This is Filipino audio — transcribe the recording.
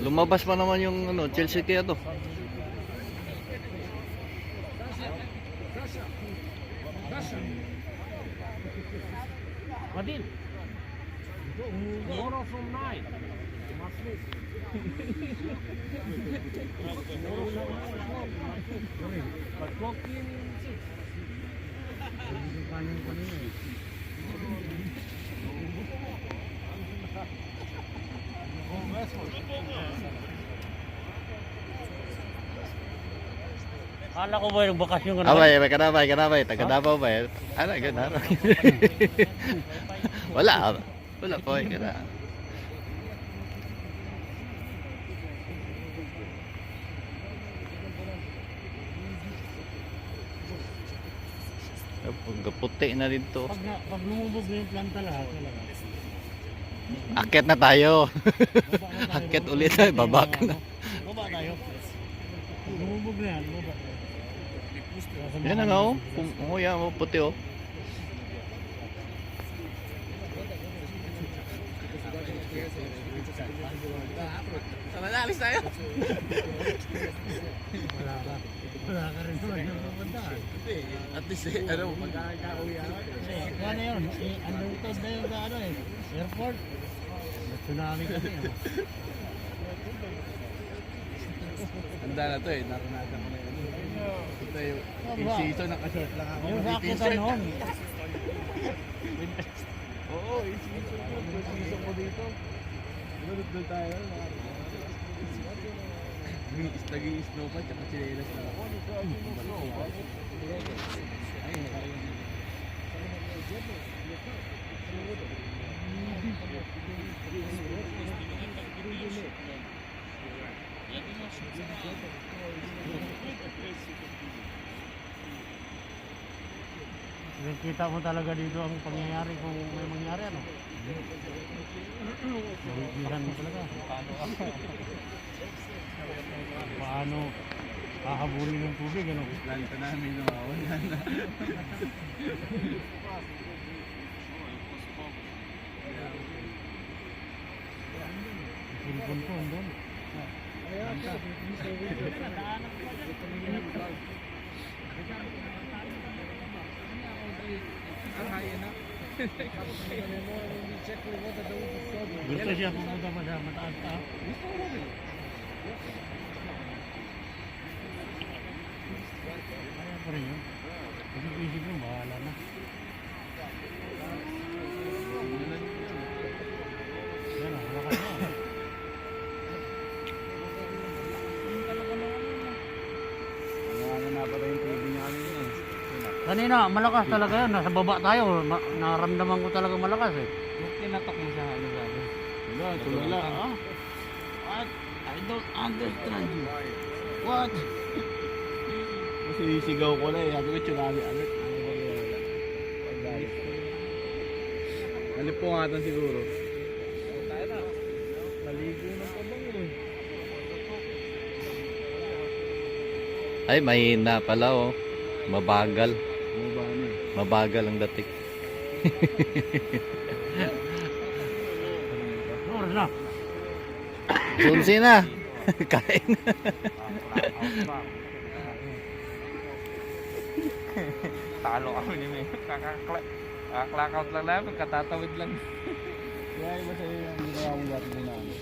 Lumabas pa naman yung ano, Chelsea kaya to. Madin. Tomorrow from 9. But clock in 6. Kala ko ba yung bakasyon ka na? Abay, kanabay. Taga Davao ba yan? Ano, gano'n? Wala po, kana. Puti na dito. Pag lumubog na yung planta lahat, talaga. Akyat na tayo. Akyat ulit tayo, baba ka na. Baba tayo. Lumubog na yan, baba tayo. Yan na nga oh. Yan oh, puti oh. Alis tayo. Wala ka rin naman yung pupuntahan. At least, ano, magkakauwi ako. Kaya na yun, undertood na yung ano airport. Tsunami kasi yun. Handa na to eh, naranasan ko na yun. Ito yung in-season, naka-short lang ako. Yung sakit noon. Oo, in-season ko. In-season ko dito. Doon tayo. Nag-i-snow pa, tsaka chinelas na ako. Kita mo talaga dito ang pangyayari kung may mangyari ano. Nahigihan mo talaga. Paano hahabulin ng tubig ano? Lanta namin nawawan yan. Cellphone ko doon. Gusto siya pumunta pa sa mataas pa. Kaya pa rin yun. Isip mo, bahala na. Yan o, malakas na. Ano na ba yung tubig niya kanina eh? Kanina, malakas talaga yun. Nasa baba tayo. Naramdaman ko talaga malakas eh. Yung tinatok mo sa ano sabi? Wala, tulala. What? I don't understand you. What? Kasi sigaw ko na eh. Sabi ko tsunami alert. Nalipungatan siguro. Tayo na. Maligo na pa bang eh. Ay, mahina pala oh. Mabagal. Mabagal ang dating. Oras na. Sunsi na. Kain. Talo kami ni May. Kakaklakaut lang namin. Katatawid lang. Kaya iba sa'yo yung ginawa mong dati din namin.